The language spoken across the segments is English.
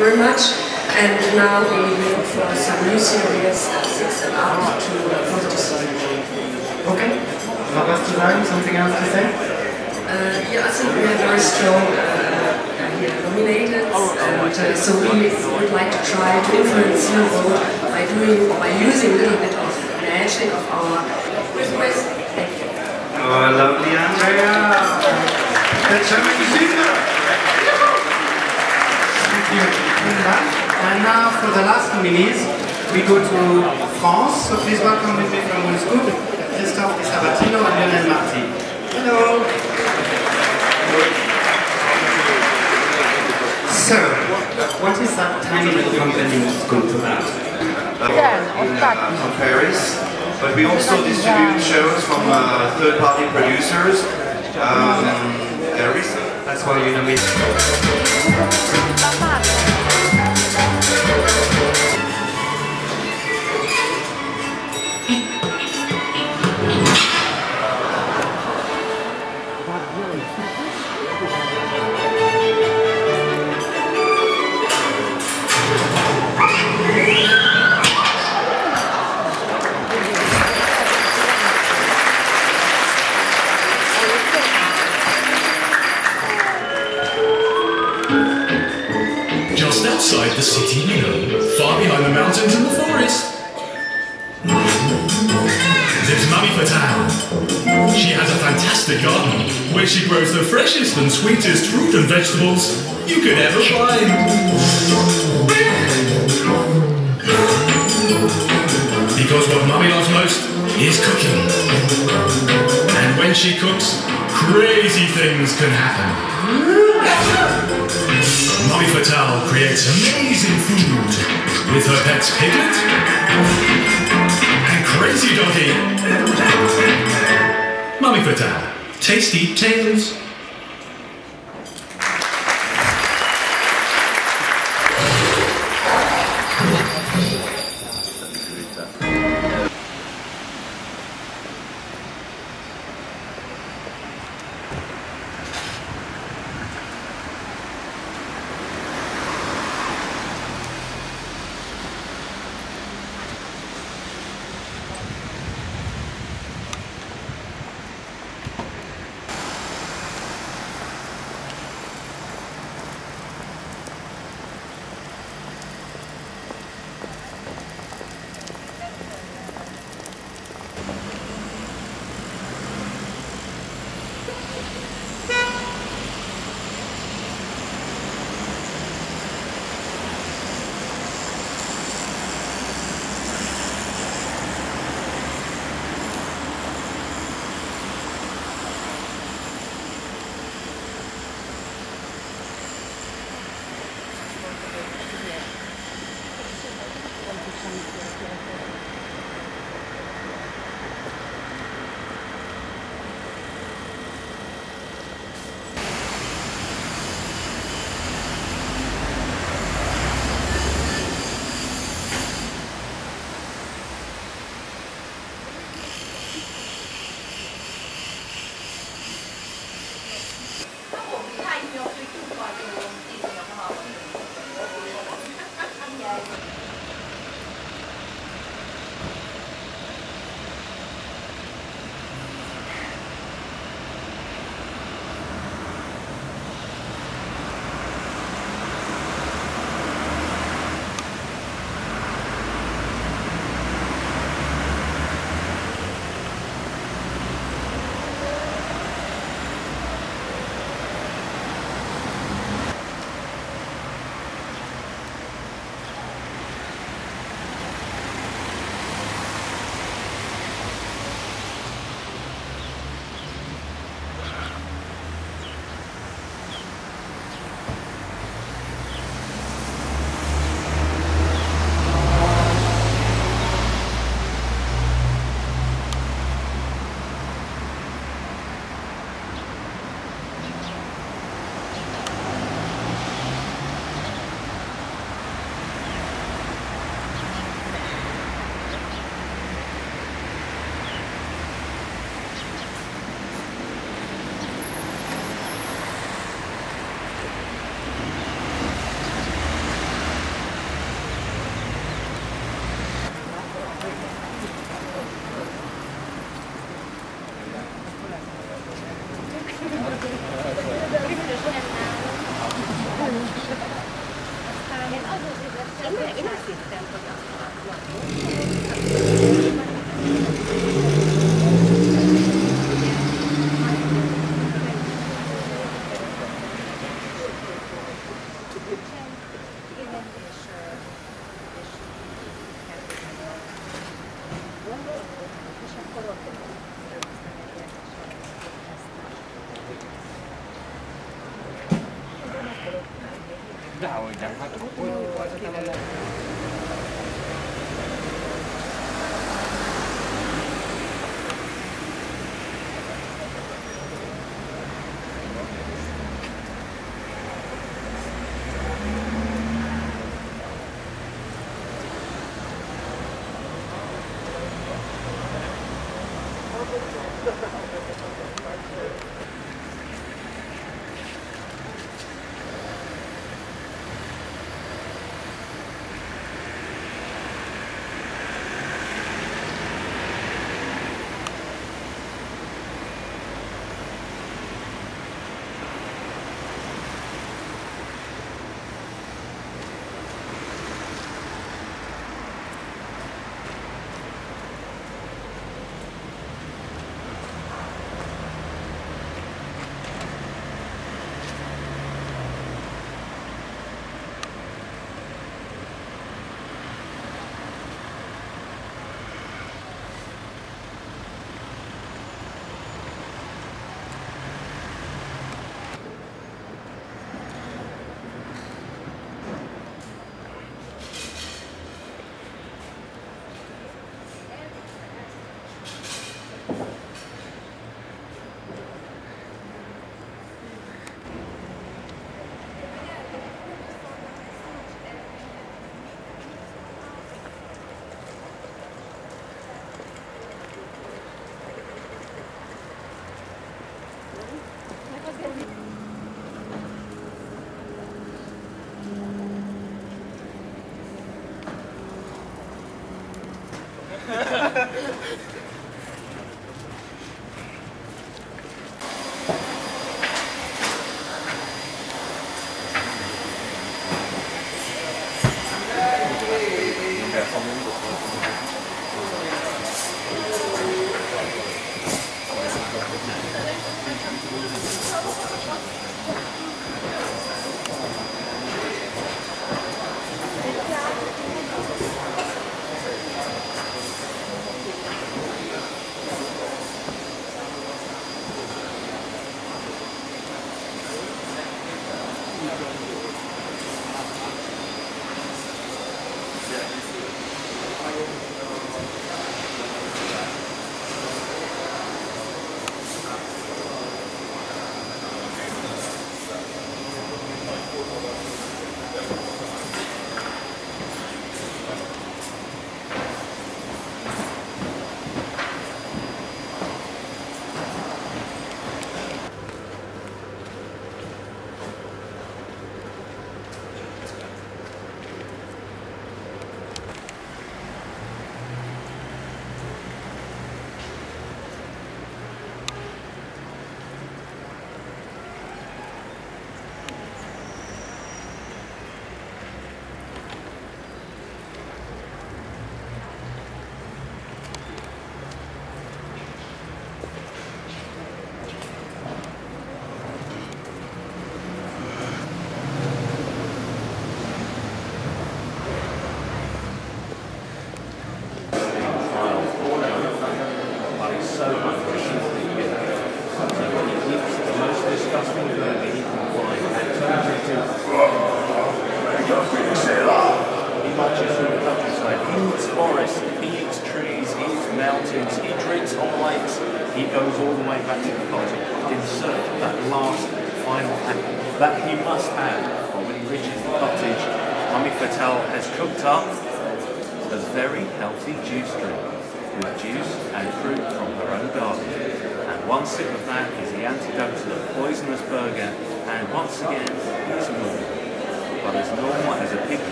very much. And now we look for some new series, 6 and up to 40. Okay. Noch was zu sagen? Something else to say? Yeah, I think we are very strong here nominated, and so we would like to try to influence your vote by using a little bit of magic of our request. Thank you. Oh, lovely, Andrea. The German singer. Thank you. And now for the last nominees, we go to France. So please welcome with me from Wolfsburg, Christophe Sabatino and Lionel Marty. Hello. So, what is that tiny little company that's going to that? From Paris, but we also distribute shows from third-party producers. That's why you know me. Just outside the city, you know, far behind the mountains and the forest, lives Mummy Fatale. She has a fantastic garden where she grows the freshest and sweetest fruit and vegetables you could ever find. Because what Mummy loves most is cooking. And when she cooks, crazy things can happen. Mummy Fatale creates amazing food with her pets Piglet and Crazy Doggy. Mummy Fatale, tasty tales.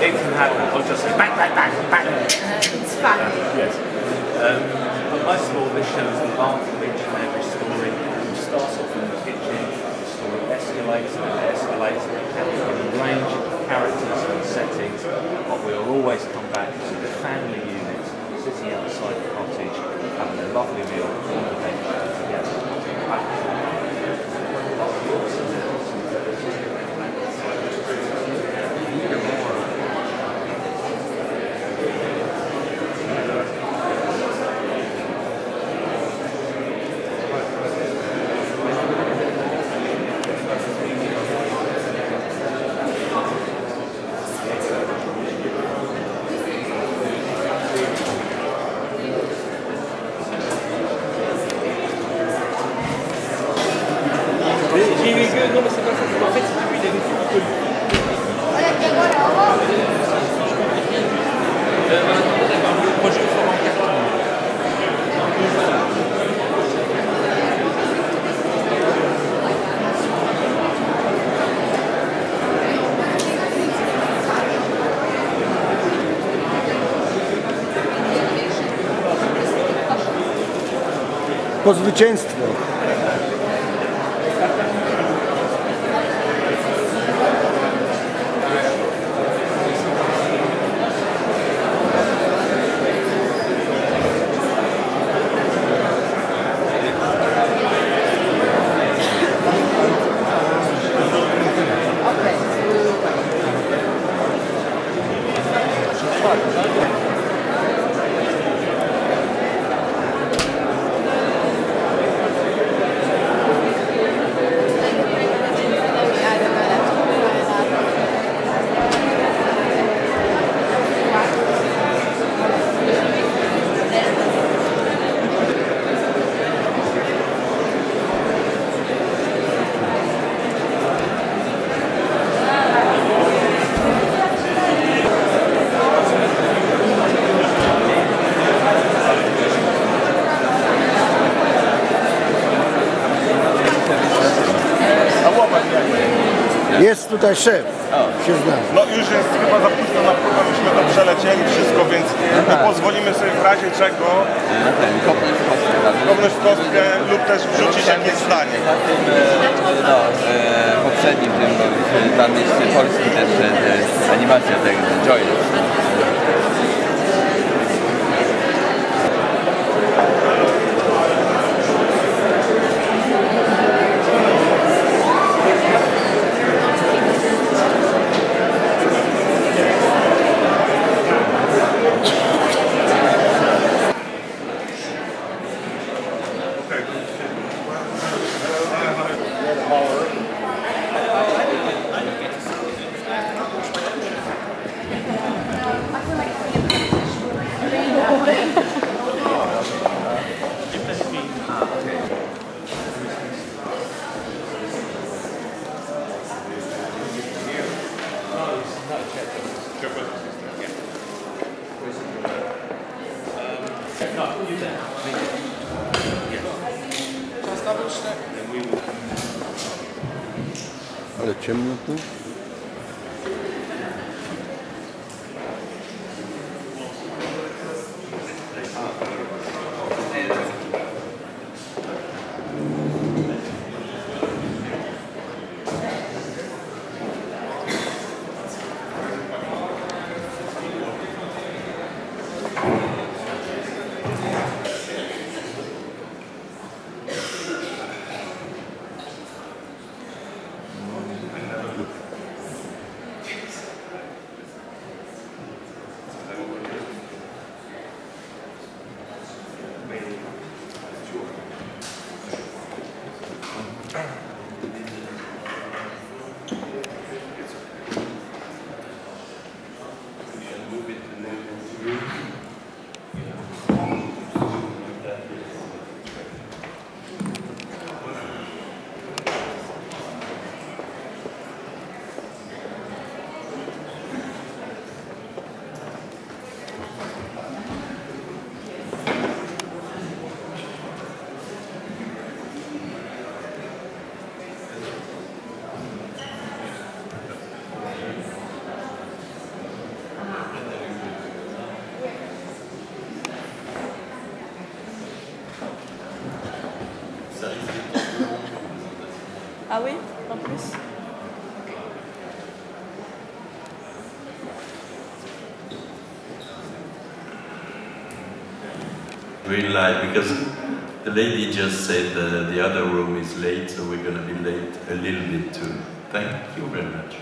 it can happen. I'll just say bang, bang, bang, bang. It's fun. Yes. But most of all, this shows the arc of each and every story. It starts off in the kitchen, the story escalates and it escalates, and a range of characters and settings, but we'll always come back to the family unit sitting outside the cottage, having a lovely meal, all the together. Po zwycięstwo. Jest tutaj szef, się zna. No już jest chyba za późno na próbę, myśmy to przelecieli wszystko, więc my pozwolimy sobie w razie czego kopnąć w kostkę lub też wrzucić jakieś zdanie. Poprzednim tym, tam jest polski też animacja tego, Joy. Ale ciemno tu. Ah oui, en plus. Green light, because the lady just said the other room is late, so we're going to be late a little bit too. Thank you very much.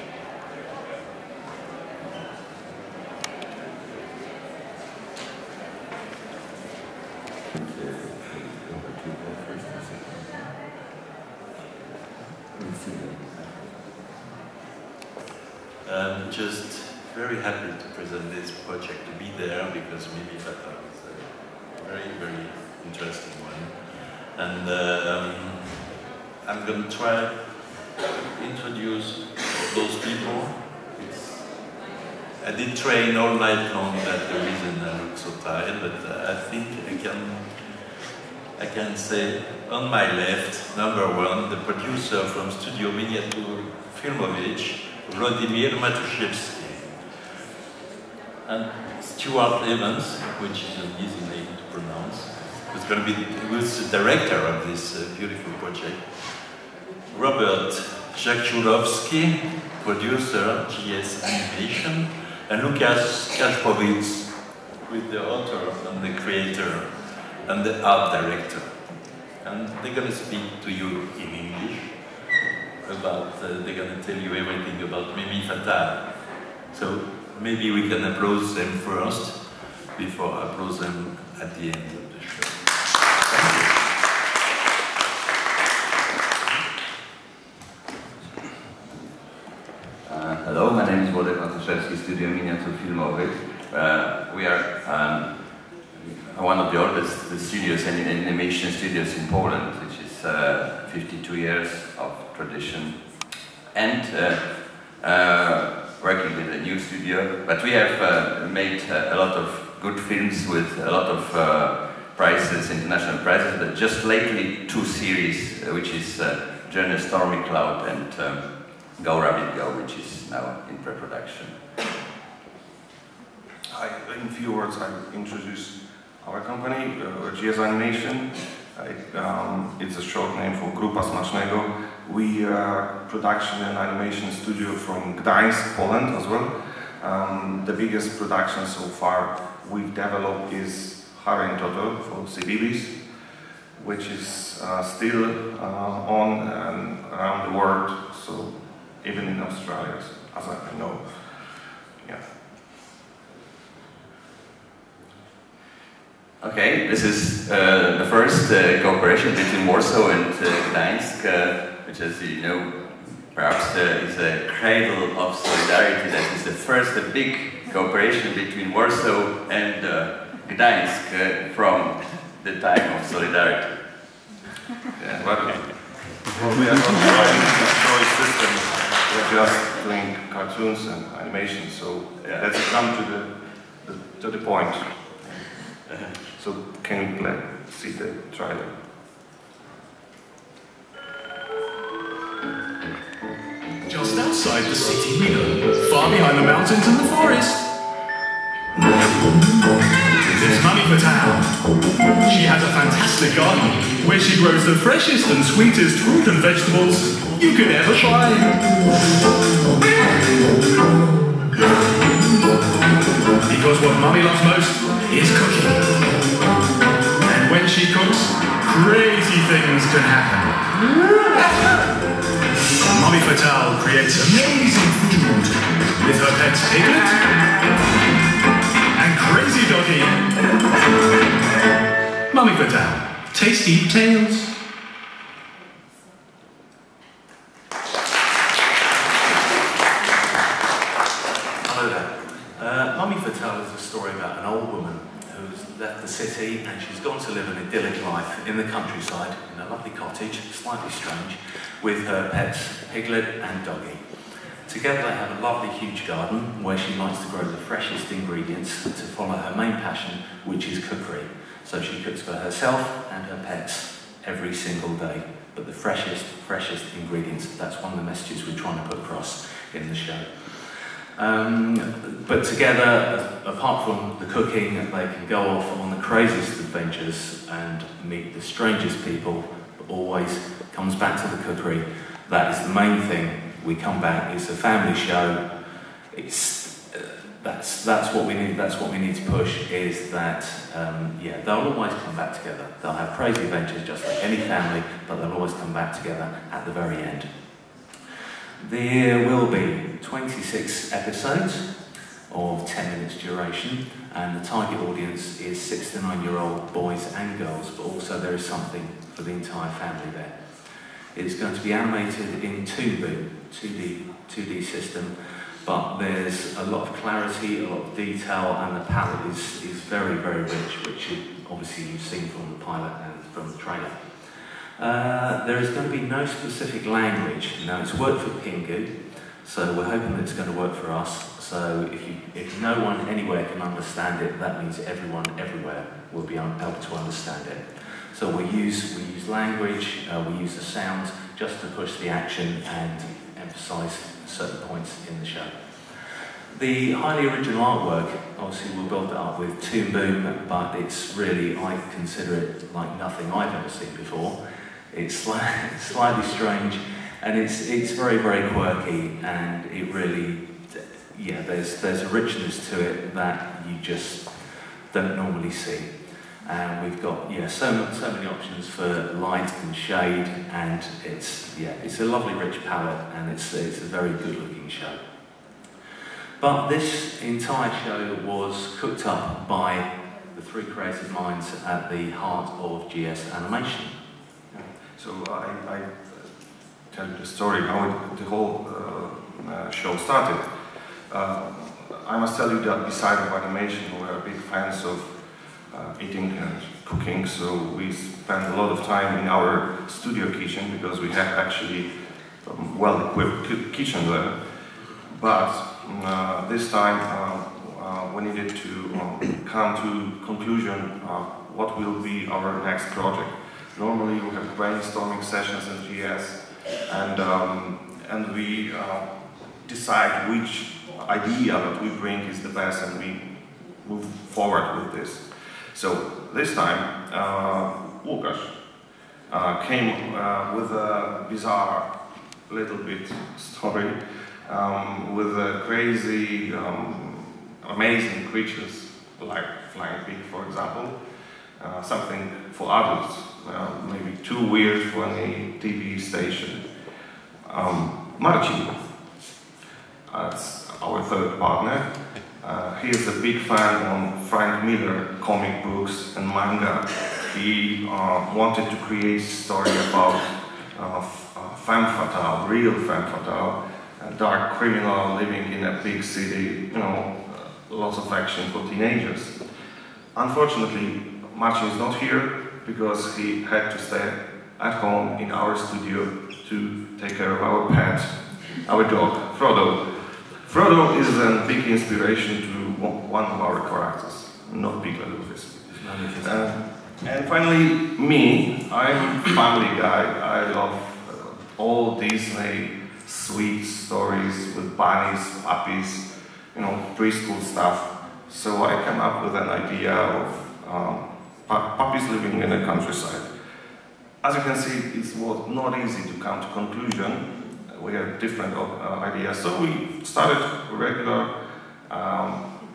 I'm just very happy to present this project, to be there, because Miniatur is a very, very interesting one. And I'm going to try to introduce those people. I did train all night long, that's the reason I look so tired, but I think I can say on my left, number one, the producer from Studio Miniatur Filmowych, Władimir Matuszewski, and Stuart Evans, which is an easy name to pronounce, who's the director of this beautiful project. Robert Jakulowski, producer, GS Animation, and Lukas Kaszpowicz, with the author and the creator and the art director. And they're going to speak to you in English about, they're going to tell you everything about Mimi Fatale. So maybe we can applaud them first, before I applaud them at the end of the show. Thank you. Hello, my name is Władek Matuszewski, Studio Miniatur Filmowych. We are one of the oldest studios and animation studios in Poland, which is 52 years of tradition, and working with a new studio. But we have made a lot of good films with a lot of prizes, international prizes, but just lately 2 series, which is Journey Stormy Cloud and Go Rabbit Go, which is now in pre-production. In a few words, I introduce our company, GS Animation. It's a short name for Grupa Smacznego. We are a production and animation studio from Gdańsk, Poland as well. The biggest production so far we've developed is Harry Toto for CBeebies, which is still on and around the world, so even in Australia, as I know. Yeah. Okay, this is the first cooperation between Warsaw and Gdańsk, which, as you know, perhaps is a cradle of solidarity. That is the first big cooperation between Warsaw and Gdańsk from the time of solidarity. Yeah, well, we are not trying to destroy systems. We're just doing cartoons and animation. So yeah, let's come to the point. So can you see the trailer? Just outside the city we know, far behind the mountains and the forest, there's Mummy Fatale. She has a fantastic garden where she grows the freshest and sweetest fruit and vegetables you could ever find. Because what Mummy loves most is cooking. And when she cooks, crazy things can happen. Mummy Fatale creates amazing food with her pets Piglet and Crazy Doggy. Mummy Fatale, tasty tales. Hello there. Mummy Fatale is a story about an old woman who's left the city and she's gone to live an idyllic life in the countryside in a lovely cottage, slightly strange, with her pets Piglet and Doggy. Together they have a lovely huge garden where she likes to grow the freshest ingredients to follow her main passion, which is cookery. So she cooks for herself and her pets every single day. But the freshest ingredients, that's one of the messages we're trying to put across in the show. But together, apart from the cooking, they can go off on the craziest adventures and meet the strangest people, but always comes back to the cookery That is the main thing. We come back, it's a family show. That's what we need. That's what we need to push. Is that yeah, they'll always come back together. They'll have crazy adventures just like any family, but they'll always come back together at the very end. There will be 26 episodes of 10 minutes duration, and the target audience is 6 to 9-year-old boys and girls, but also there is something for the entire family there. It's going to be animated in Toon Boom, 2D system, but there's a lot of clarity, a lot of detail, and the palette is very, very rich, which obviously you've seen from the pilot and from the trailer. There is going to be no specific language. Now, it's worked for Pingu, so we're hoping that it's going to work for us. So if no one anywhere can understand it, that means everyone everywhere will be able to understand it. So we use language, we use the sound just to push the action and emphasise certain points in the show. The highly original artwork, obviously we'll build it up with Toon Boom, but it's really, I consider it like nothing I've ever seen before. It's slightly strange, and it's very, very quirky, and it really, yeah, there's a richness to it that you just don't normally see. And we've got so many options for light and shade, and it's a lovely rich palette, and it's a very good looking show. But this entire show was cooked up by the 3 creative minds at the heart of GS Animation. So I tell you the story how the whole show started. I must tell you that beside of animation, we are big fans of eating and cooking, so we spend a lot of time in our studio kitchen because we have actually well-equipped kitchen there. But this time we needed to come to conclusion of what will be our next project. Normally we have brainstorming sessions in GS, and we decide which idea that we bring is the best, and we move forward with this. So this time, Łukasz came with a bizarre little bit story with crazy, amazing creatures like flying pig, for example. Something for adults, maybe too weird for any TV station. Marcin, that's our third partner. He is a big fan of Frank Miller comic books and manga. He wanted to create a story about femme fatale, real femme fatale, a dark criminal living in a big city, lots of action for teenagers. Unfortunately, Marcin is not here because he had to stay at home in our studio to take care of our pet, our dog, Frodo. Frodo is a big inspiration to one of our characters, not Big Lucas. And finally, me, I'm a family guy. I love all Disney sweet stories with bunnies, puppies, preschool stuff. So I came up with an idea of puppies living in the countryside. As you can see, it was not easy to come to conclusion. We had different ideas, so we started a regular,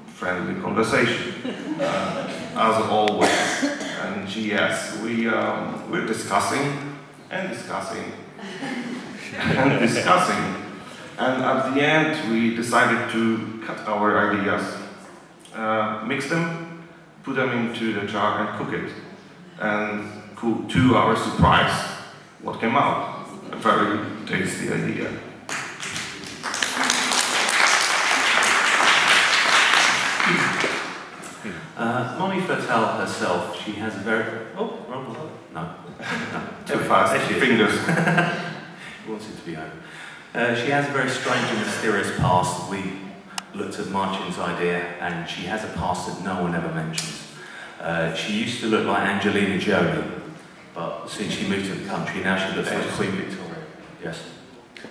friendly conversation, as always. And GS, we're discussing and discussing and discussing, and at the end we decided to cut our ideas, mix them, put them into the jar and cook it. And to our surprise, what came out? A very tasty idea. Mommy Fatale herself, she has a very... Oh, wrong one. No. Too fast, fingers. He wants it to be over. She has a very strange and mysterious past. We looked at Marcin's idea, and she has a past that no one ever mentions. She used to look like Angelina Jolie, but since she moved to the country, now she looks like Queen Victoria. Yes.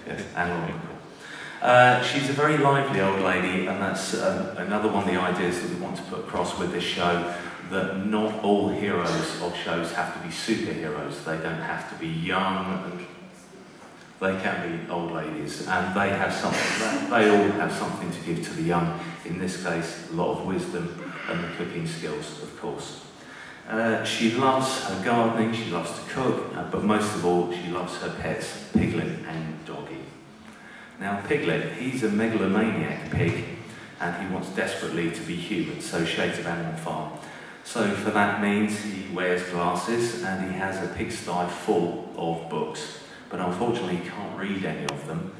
Yes, and Lauren. She's a very lively old lady, and that's another one of the ideas that we want to put across with this show, that not all heroes of shows have to be superheroes. They don't have to be young and they can be old ladies, and they have something. They all have something to give to the young. In this case, a lot of wisdom and the cooking skills, of course. She loves her gardening. She loves to cook, but most of all, she loves her pets, Piglet and Doggy. Now, Piglet, he's a megalomaniac pig, and he wants desperately to be human. So, shades of Animal Farm. So for that means he wears glasses and he has a pigsty full of books. But unfortunately he can't read any of them.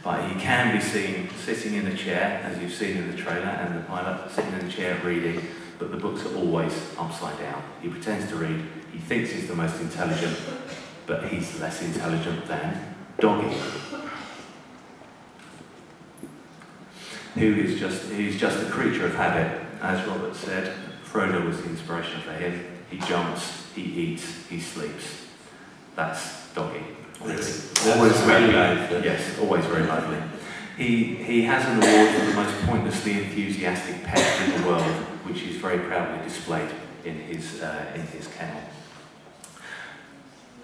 But he can be seen sitting in a chair, as you've seen in the trailer, and the pilot sitting in a chair reading, but the books are always upside down. He pretends to read, he thinks he's the most intelligent, but he's less intelligent than Doggy, he's just a creature of habit. As Robert said, Frodo was the inspiration for him. He jumps, he eats, he sleeps. That's Doggy. Always very lively. Yes, always very lively. He has an award for the most pointlessly enthusiastic pet in the world, which is very proudly displayed in his kennel.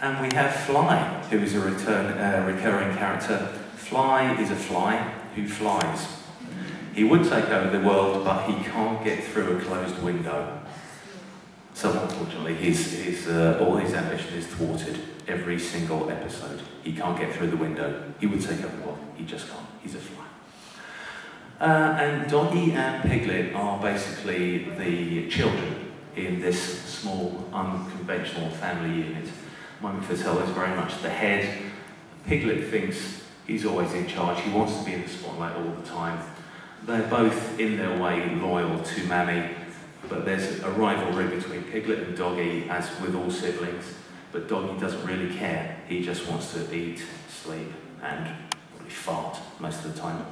And we have Fly, who is a recurring character. Fly is a fly who flies. He would take over the world, but he can't get through a closed window. So unfortunately, all his ambition is thwarted every single episode. He can't get through the window. He would take over the world. He just can't. He's a fly. And Doggy and Piglet are basically the children in this small, unconventional family unit. Mummy Fattel is very much the head. Piglet thinks he's always in charge. He wants to be in the spotlight all the time. They're both, in their way, loyal to Mammy, but there's a rivalry between Piglet and Doggy, as with all siblings, but Doggy doesn't really care. He just wants to eat, sleep, and probably fart most of the time.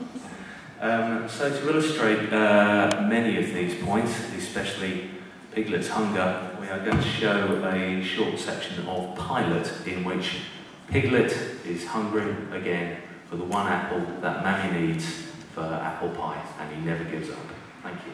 So to illustrate many of these points, especially Piglet's hunger, we are going to show a short section of pilot in which Piglet is hungry again for the one apple that Mammy needs for apple pie, and he never gives up. Thank you.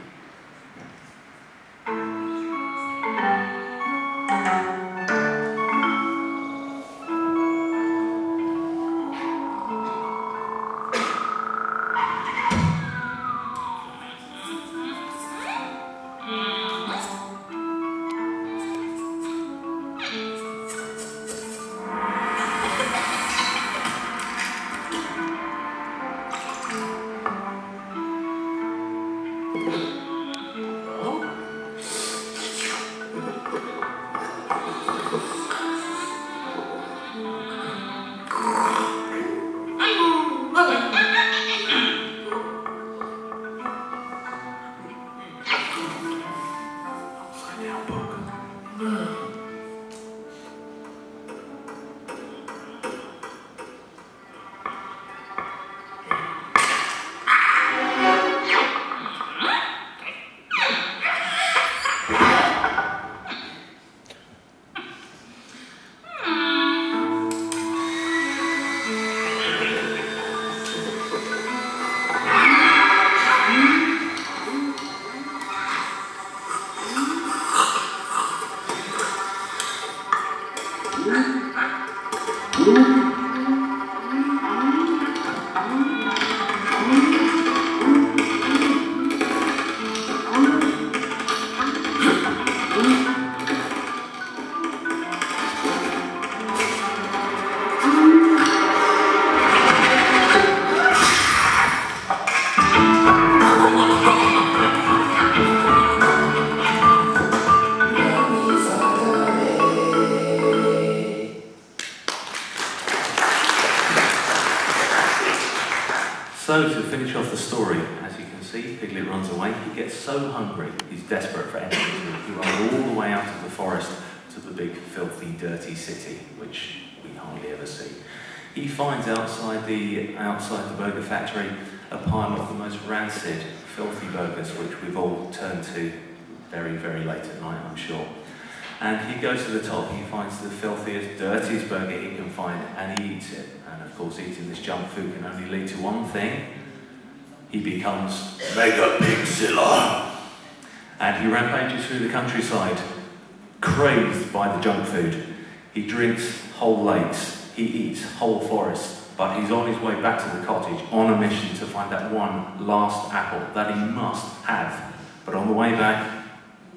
So, to finish off the story, as you can see, Piglet runs away. He gets so hungry, he's desperate for anything to eat. He runs all the way out of the forest to the big, filthy, dirty city, which we hardly ever see. He finds outside the burger factory a pile of the most rancid, filthy burgers, which we've all turned to very, very late at night, I'm sure. And he goes to the top, he finds the filthiest, dirtiest burger he can find, and he eats it. And of course, eating this junk food can only lead to one thing. He becomes Mega Pigzilla. And he rampages through the countryside, crazed by the junk food. He drinks whole lakes, he eats whole forests, but he's on his way back to the cottage on a mission to find that one last apple that he must have. But on the way back,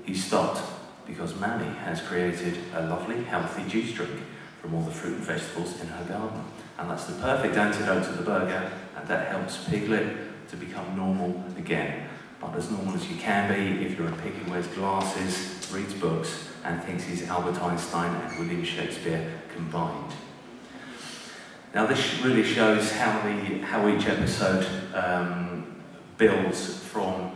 he stopped because Mammy has created a lovely, healthy juice drink from all the fruit and vegetables in her garden. And that's the perfect antidote to the burger, and that helps Piglet to become normal again. But as normal as you can be if you're a pig who wears glasses, reads books, and thinks he's Albert Einstein and William Shakespeare combined. Now this really shows how each episode builds from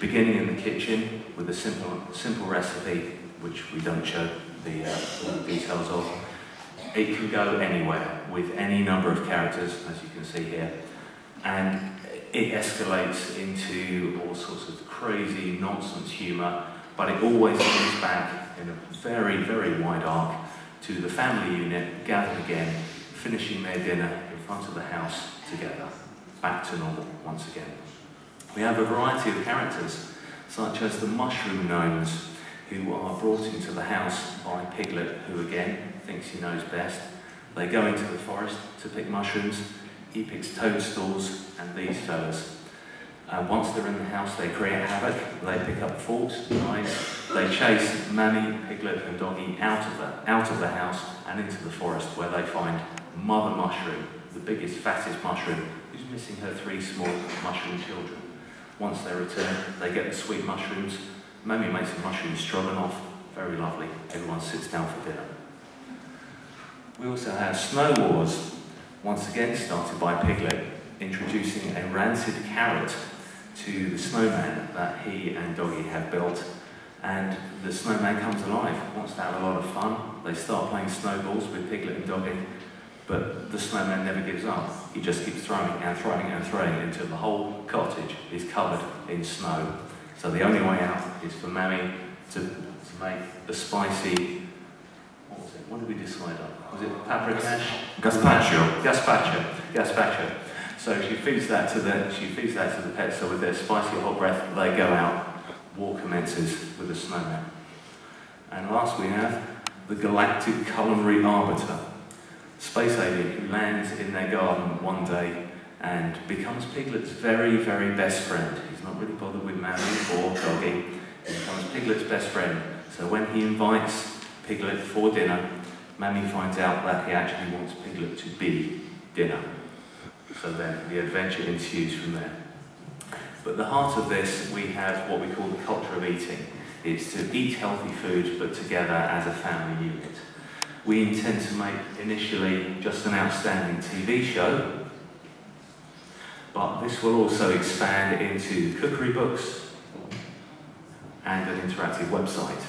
beginning in the kitchen with a simple recipe, which we don't show the details of. It can go anywhere with any number of characters, as you can see here, and it escalates into all sorts of crazy nonsense humour, but it always comes back in a very, very wide arc to the family unit gathered again, finishing their dinner in front of the house together, back to normal once again. We have a variety of characters, such as the mushroom gnomes, who are brought into the house by Piglet, who again thinks he knows best. They go into the forest to pick mushrooms. He picks toadstools and these fellas. Once they're in the house, they create havoc. They pick up forks, knives. They chase Mammy, Piglet, and Doggy out of the house and into the forest, where they find Mother Mushroom, the biggest, fattest mushroom, who's missing her 3 small mushroom children. Once they return, they get the sweet mushrooms. Mammy makes a mushroom stroganoff, very lovely. Everyone sits down for dinner. We also have Snow Wars, once again started by Piglet, introducing a rancid carrot to the snowman that he and Doggy have built. And the snowman comes alive, wants to have a lot of fun. They start playing snowballs with Piglet and Doggy, but the snowman never gives up. He just keeps throwing and throwing and throwing until the whole cottage is covered in snow. So the only way out is for Mammy to make the spicy, what was it? What did we decide on? Was it paprikash? Gazpacho. So she feeds that to the pets. So with their spicy hot breath, they go out. War commences with the snowman. And last we have the Galactic Culinary Arbiter, space alien who lands in their garden one day and becomes Piglet's very, very best friend. He's not really bothered with Mammy or Doggy. He becomes Piglet's best friend. So when he invites Piglet for dinner, Mammy finds out that he actually wants Piglet to be dinner. So then the adventure ensues from there. But at the heart of this, we have what we call the culture of eating. It's to eat healthy food, but together as a family unit. We intend to make initially just an outstanding TV show, but this will also expand into cookery books and an interactive website.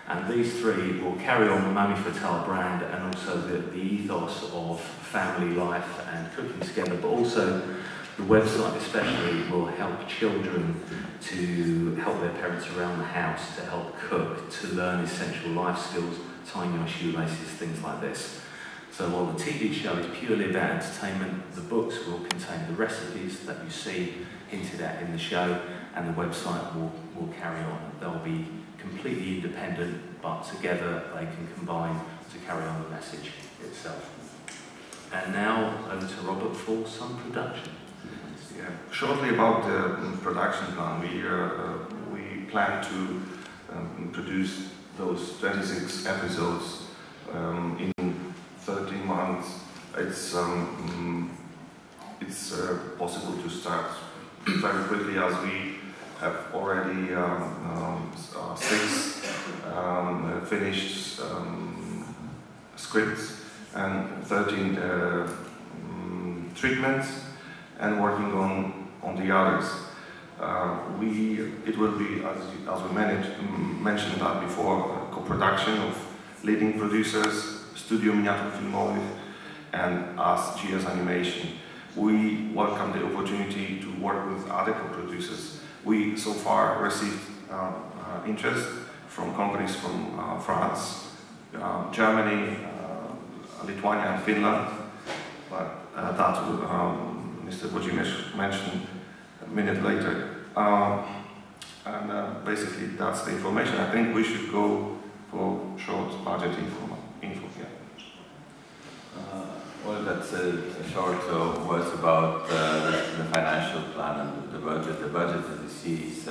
And these 3 will carry on the Mammy Fatale brand and also the ethos of family life and cooking together, but also the website especially will help children to help their parents around the house, to help cook, to learn essential life skills, tying your shoelaces, things like this. So while the TV show is purely about entertainment, the books will contain the recipes that you see hinted at in the show, and the website will carry on. They'll be completely independent, but together they can combine to carry on the message itself. And now over to Robert for some production. Yeah, shortly about the production plan. We plan to produce those 26 episodes in 13 months. It's possible to start very quickly, as we have already 6 finished scripts and 13 treatments, and working on the others. It will be, as we mentioned that before, a co-production of leading producers, Studio Miniatur Filmowych, and us, GS Animation. We welcome the opportunity to work with other co-producers. We so far received interest from companies from France, Germany, Lithuania, and Finland, but that Mr. Wojcicki mentioned a minute later. And basically that's the information. I think we should go for short budget info. Well, that's just a short words about the financial plan and the budget. The budget, as you see, is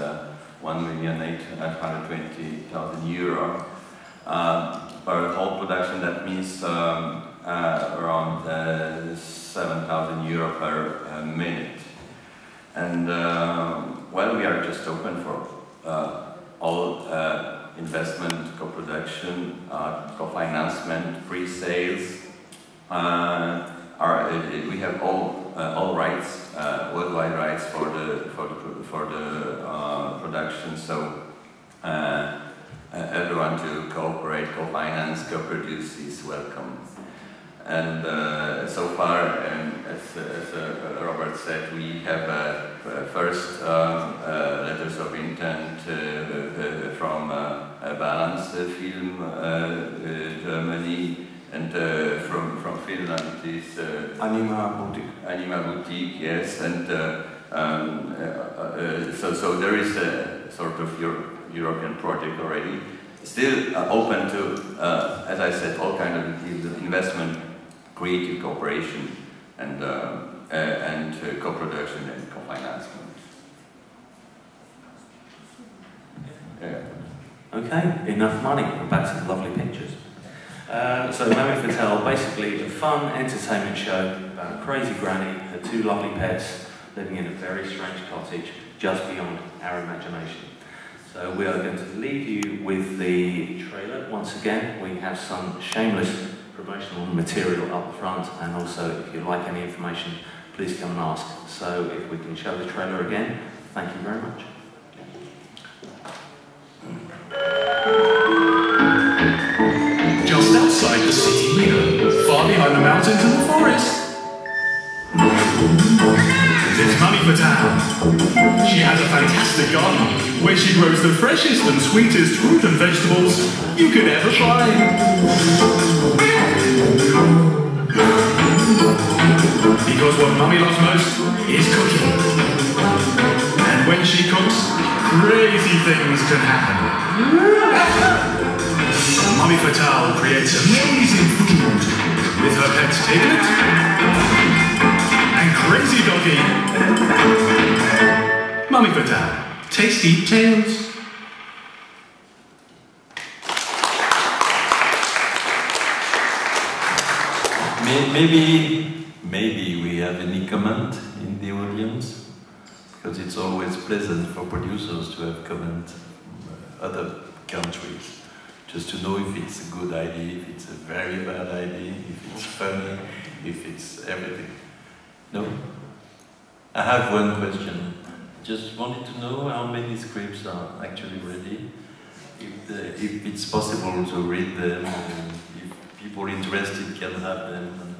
€1,820,000. For the whole production, that means around €7,000 per minute. And well, we are just open for all investment, co-production, co-financement, pre-sales. We have all rights, worldwide rights for the production. So everyone to cooperate, co-finance, co-produce is welcome. And so far, as Robert said, we have first letters of intent from Balance Film, Germany, and from Finland is Anima Boutique. Anima Boutique, yes, and so there is a sort of European project already. Still open to, as I said, all kind of investment, creative cooperation, and co-production and co-financement. Yeah. Okay, enough money. We're back to the lovely pictures. So Mamie Fatale, basically a fun entertainment show about a crazy granny, her two lovely pets, living in a very strange cottage just beyond our imagination. So we are going to leave you with the trailer. Once again, we have some shameless promotional material up front, and also if you'd like any information, please come and ask. So if we can show the trailer again, thank you very much. Just outside the city, far behind the mountains and the forest, it's Mamie Fatale. She has a fantastic garden where she grows the freshest and sweetest fruit and vegetables you could ever find. Because what Mummy loves most is cooking. And when she cooks, crazy things can happen. Mummy Fatale creates amazing food with her pet Piglet and Crazy Doggy. Mummy Fatale, tasty tales. Maybe we have any comment in the audience, because it's always pleasant for producers to have comment from other countries, just to know if it's a good idea, if it's a very bad idea, if it's funny, if it's everything. No? I have one question. Just wanted to know how many scripts are actually ready, if it's possible to read them, and if people interested can have them, and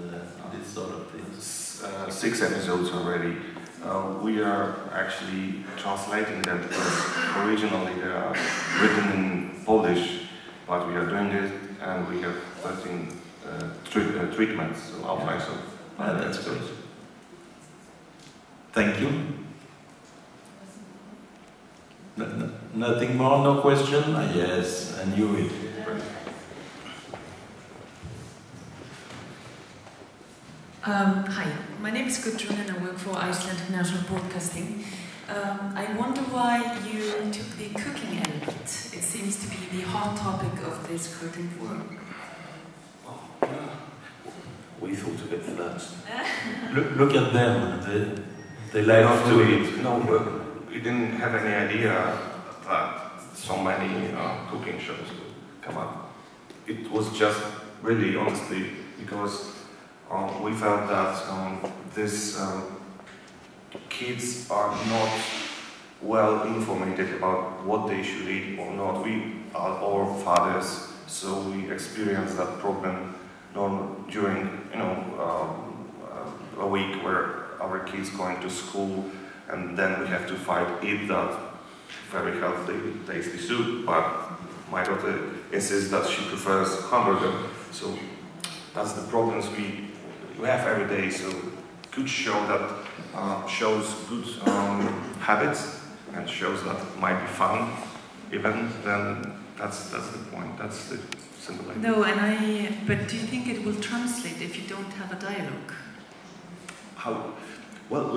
this sort of things. 6 episodes already. We are actually translating them because originally they are written in Polish, but we are doing it, and we have 13 treatments, so outlines of. That's good. Thank you. Nothing more, no question? Yes, I knew it. Hi, my name is Gudrun and I work for Icelandic National Broadcasting. I wonder why you took the cooking element. It seems to be the hot topic of this curtain work. We thought of it first. Look at them, they like to eat. No, we didn't have any idea that so many cooking shows would come up. It was just really, honestly, because we felt that these kids are not well informed about what they should eat or not. We are all fathers, so we experience that problem during a week where our kids going to school, and then we have to eat that very healthy, tasty soup. But my daughter insists that she prefers hamburger, so that's the problems we have every day. So good show that shows good habits and shows that might be fun, even then that's the point. That's the simple idea. No, but do you think it will translate if you don't have a dialogue? how, well,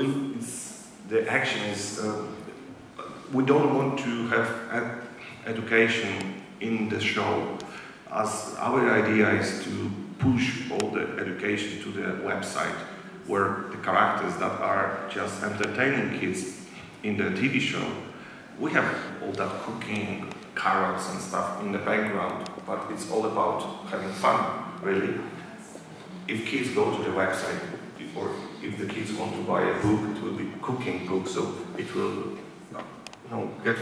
the action is, we don't want to have education in the show, as our idea is to push all the education to the website, where the characters that are just entertaining kids in the TV show, we have all that cooking, carrots and stuff in the background, but it's all about having fun, really. If kids go to the website, or if the kids want to buy a book, it will be cooking book, so it will get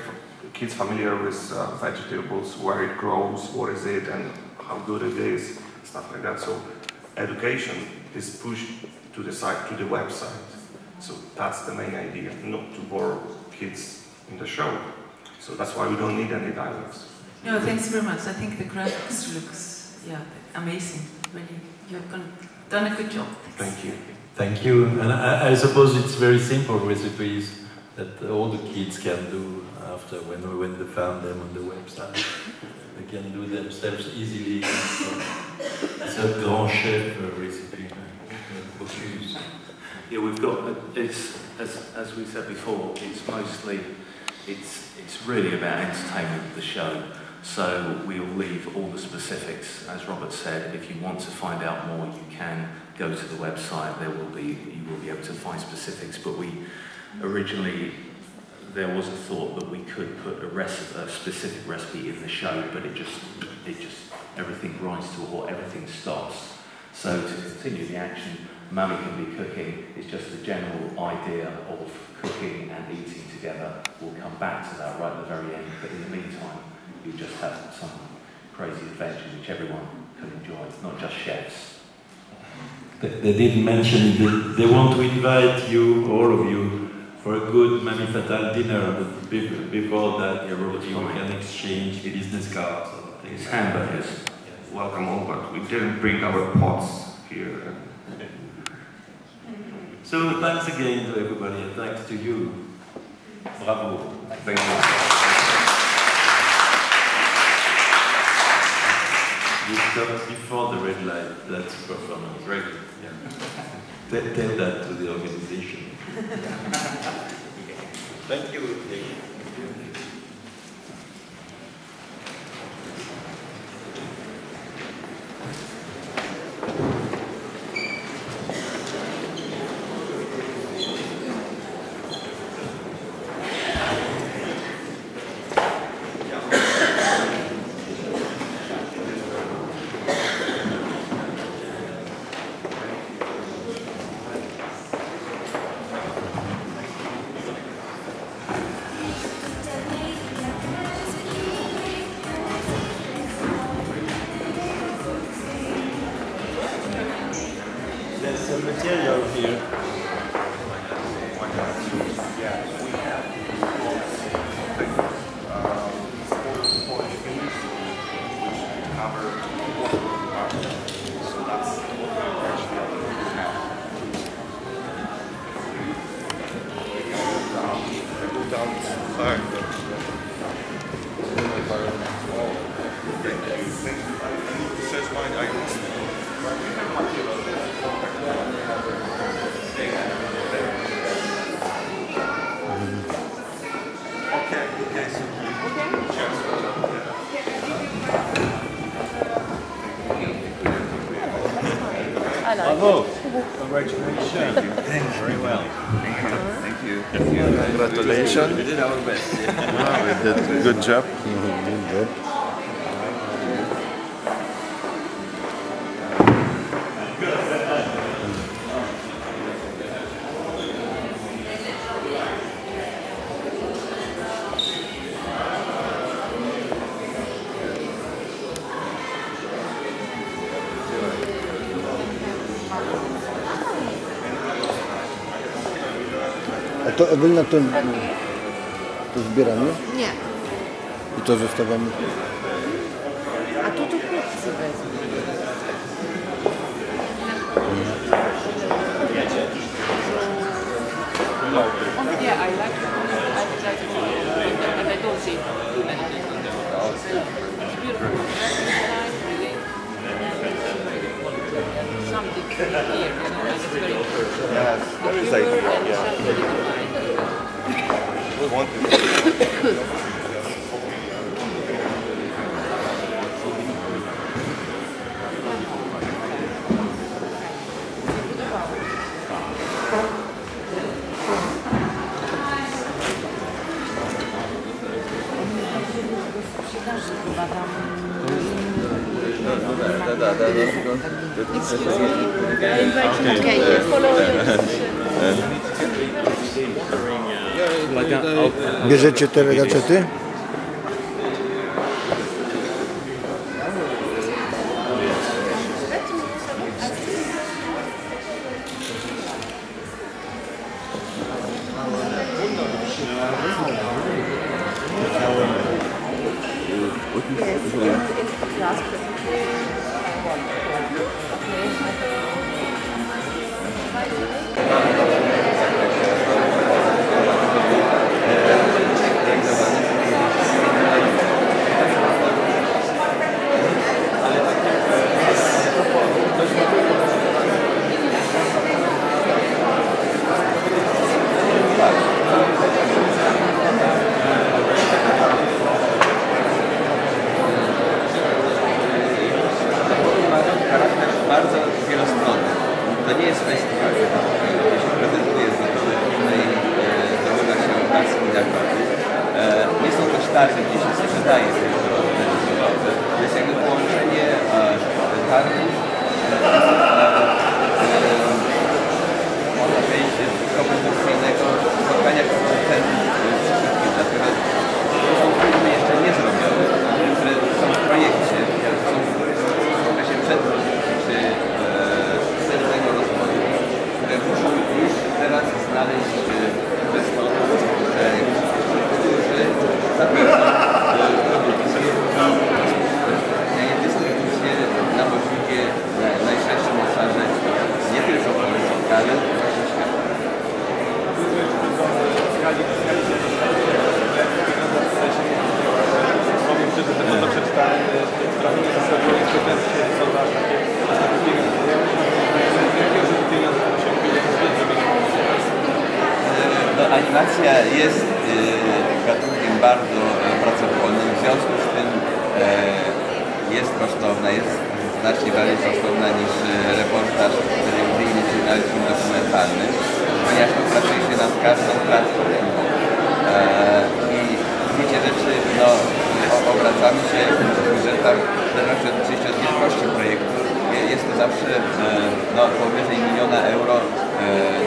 kids familiar with vegetables, where it grows, what is it, and how good it is, stuff like that. So education is pushed to the site, to the website. So that's the main idea, not to bore kids in the show. So that's why we don't need any dialogues. No, thanks very much. I think the graphics looks amazing. Really, you have done a good job. Thanks. Thank you. Thank you. And I suppose it's very simple recipes that all the kids can do after when they found them on the website. They can do themselves easily. It's a grand chef recipe. Yeah, we've got, as we said before, it's mostly, it's really about entertainment of the show. So we'll leave all the specifics, as Robert said. If you want to find out more, you can go to the website. You will be able to find specifics. But originally, there was a thought that we could put a specific recipe in the show, but it just everything grinds to a halt, everything stops. So to continue the action, Mummy can be cooking. It's just the general idea of cooking and eating together. We'll come back to that right at the very end. But in the meantime, you just have some crazy adventure which everyone can enjoy, not just chefs. They didn't mention it. They want to invite you, all of you, for a good Mamie Fatale dinner. But before that, you can exchange business cards. It's hamburgers. Yes. Welcome over. We didn't bring our pots here. So thanks again to everybody, and thanks to you. Bravo. Thank you. You stopped before the red light. That's performance. Great. Yeah. Tell that to the organization. Thank you. Material here. Bravo! Congratulations! Thank you. Very well. Thank you. Congratulations. We did our best. Yeah. We did a good job. Good. A to Ewelina to zbieramy? Nie. I to zostawiamy? A to chłopcy wezmą. Yeah, I like but I don't see too many people. It's beautiful. Something here, it's very important. Yes. Bierzecie te gadżety? Animacja jest gatunkiem bardzo pracochłonnym, w związku z tym jest kosztowna, jest znacznie bardziej kosztowna niż reportaż telewizyjny czy nawet film dokumentalny, ponieważ tu pracuje się nad każdą klatką filmową. I wiecie rzeczy, no, obracamy się w budżetach, w zależności oczywiście od wielkości projektu. Jest to zawsze no, powyżej 1 000 000 euro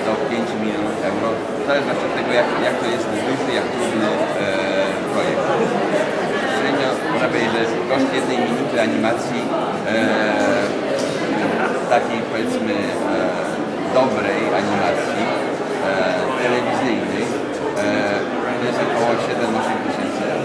do 5 milionów euro, w zależności od tego, jak to jest duży, jak trudny projekt. Średnio można powiedzieć, że koszt 1 minuty animacji takiej, powiedzmy, dobrej animacji telewizyjnej to jest około 7-8 tysięcy euro.